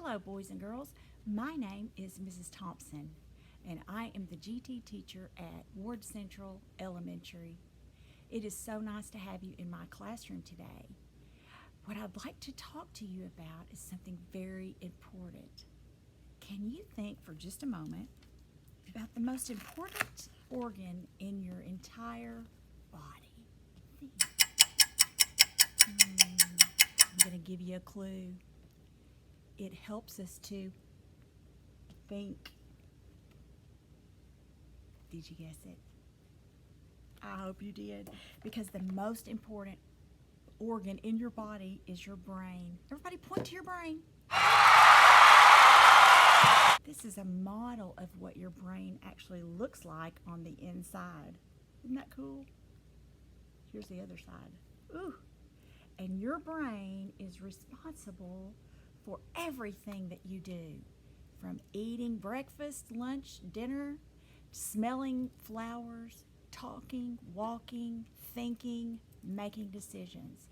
Hello, boys and girls. My name is Mrs. Thompson, and I am the GT teacher at Ward Central Elementary. It is so nice to have you in my classroom today. What I'd like to talk to you about is something very important. Can you think for just a moment about the most important organ in your entire body? I'm going to give you a clue. It helps us to think. Did you guess it? I hope you did, because the most important organ in your body is your brain. Everybody point to your brain. This is a model of what your brain actually looks like on the inside. Isn't that cool? Here's the other side. Ooh. And your brain is responsible for everything that you do, from eating breakfast, lunch, dinner, smelling flowers, talking, walking, thinking, making decisions.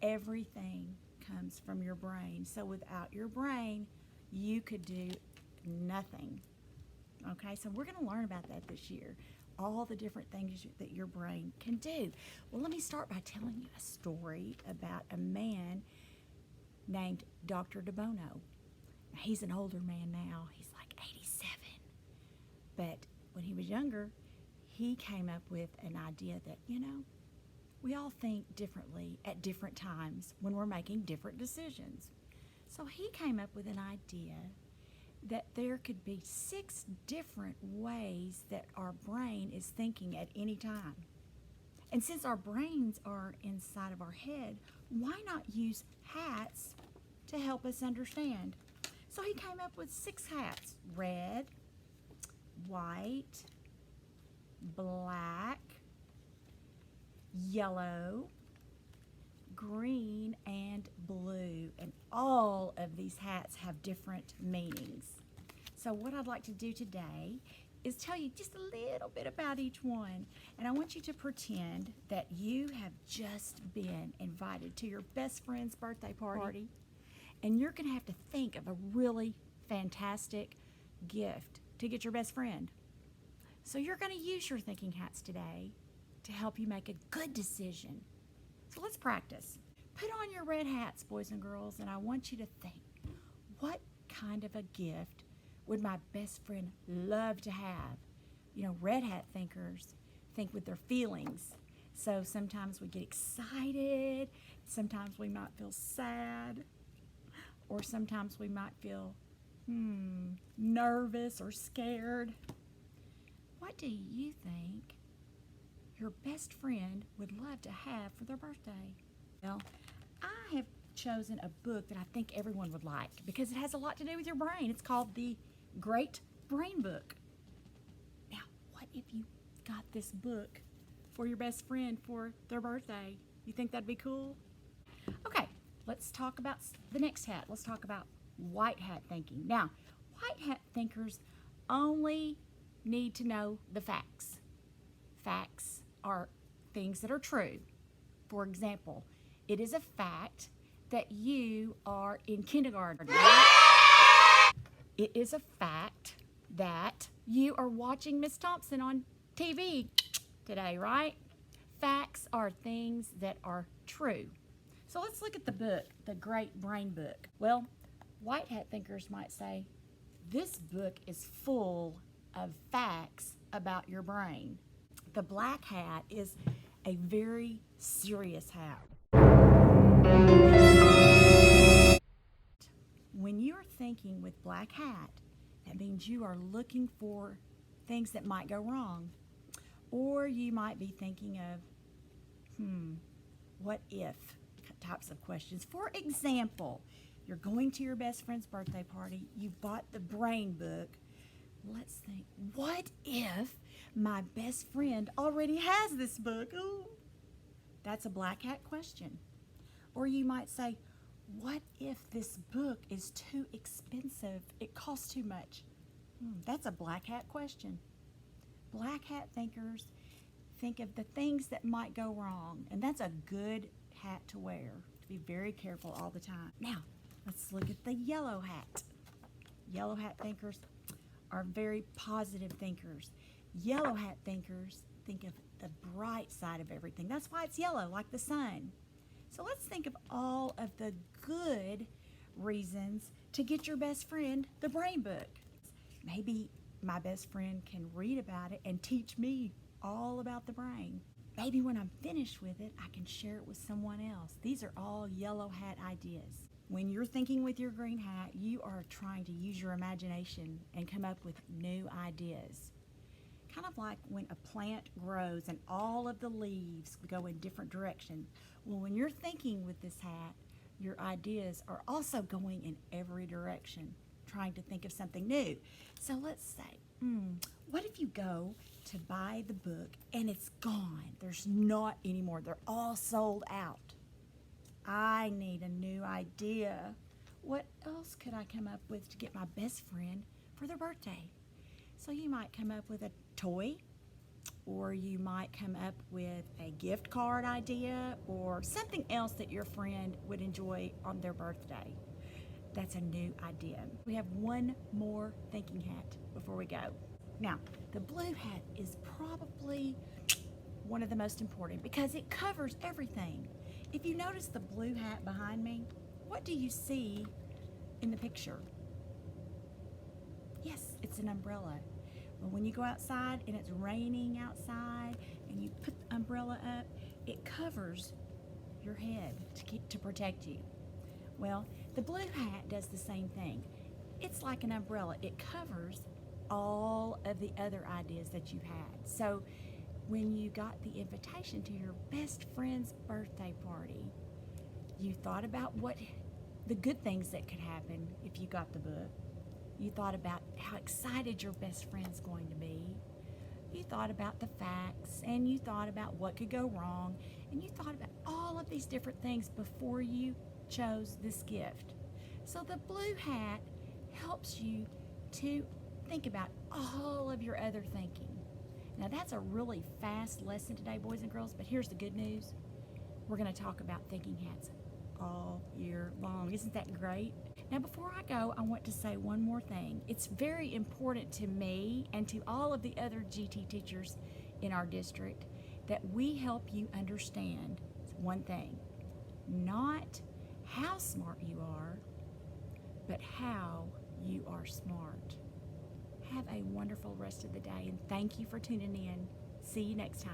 Everything comes from your brain. So without your brain, you could do nothing. Okay, so we're going to learn about that this year. All the different things that your brain can do. Well, let me start by telling you a story about a man named Dr. DeBono. He's an older man now. He's like 87. But when he was younger, he came up with an idea that, we all think differently at different times when we're making different decisions. So he came up with an idea that there could be 6 different ways that our brain is thinking at any time. And since our brains are inside of our head, why not use hats to help us understand? So he came up with 6 hats: red, white, black, yellow, green, and blue. And all of these hats have different meanings. So what I'd like to do today is tell you just a little bit about each one. And I want you to pretend that you have just been invited to your best friend's birthday party. And you're going to have to think of a really fantastic gift to get your best friend. So you're going to use your thinking hats today to help you make a good decision. So let's practice. Put on your red hats, boys and girls, and I want you to think, what kind of a gift would my best friend love to have? Red hat thinkers think with their feelings. So sometimes we get excited, sometimes we might feel sad, or sometimes we might feel nervous or scared. What do you think your best friend would love to have for their birthday? Well, I have chosen a book that I think everyone would like because it has a lot to do with your brain. It's called The Great Brain Book. Now, what if you got this book for your best friend for their birthday? You think that'd be cool? Okay, let's talk about the next hat. Let's talk about white hat thinking. Now, white hat thinkers only need to know the facts. Facts are things that are true. For example, it is a fact that you are in kindergarten. It is a fact that you are watching Miss Thompson on TV today, right? Facts are things that are true. So let's look at the book, The Great Brain Book. Well, white hat thinkers might say, this book is full of facts about your brain. The black hat is a very serious hat. When you're thinking with black hat, that means you are looking for things that might go wrong. Or you might be thinking of, what if types of questions. For example, you're going to your best friend's birthday party, you bought the brain book. Let's think, what if my best friend already has this book? Ooh, that's a black hat question. Or you might say, what if this book is too expensive? It costs too much. That's a black hat question. Black hat thinkers think of the things that might go wrong, and that's a good hat to wear, to be very careful all the time. Now, Let's look at the yellow hat. Yellow hat thinkers are very positive thinkers. Yellow hat thinkers think of the bright side of everything. That's why it's yellow, like the sun. So let's think of all of the good reasons to get your best friend the brain book. Maybe my best friend can read about it and teach me all about the brain. Maybe when I'm finished with it, I can share it with someone else. These are all yellow hat ideas. When you're thinking with your green hat, you are trying to use your imagination and come up with new ideas. Kind of like when a plant grows and all of the leaves go in different directions. Well, when you're thinking with this hat, your ideas are also going in every direction, trying to think of something new. So let's say, what if you go to buy the book and it's gone? There's not anymore. They're all sold out. I need a new idea. What else could I come up with to get my best friend for their birthday? So you might come up with a toy, or you might come up with a gift card idea, or something else that your friend would enjoy on their birthday. That's a new idea. We have one more thinking hat before we go. Now, the blue hat is probably one of the most important because it covers everything. If you notice the blue hat behind me, what do you see in the picture? Yes, it's an umbrella. Well, when you go outside and it's raining outside and you put the umbrella up, it covers your head to protect you. Well, the blue hat does the same thing. It's like an umbrella. It covers all of the other ideas that you had. So when you got the invitation to your best friend's birthday party, you thought about what the good things that could happen if you got the book. You thought about how excited your best friend's going to be. You thought about the facts, and you thought about what could go wrong, and you thought about all of these different things before you chose this gift. So the blue hat helps you to think about all of your other thinking. Now that's a really fast lesson today, boys and girls, but here's the good news. We're going to talk about thinking hats all year long. Isn't that great? Now before I go, I want to say one more thing. It's very important to me and to all of the other GT teachers in our district that we help you understand one thing. Not how smart you are, but how you are smart. Have a wonderful rest of the day, and thank you for tuning in. See you next time.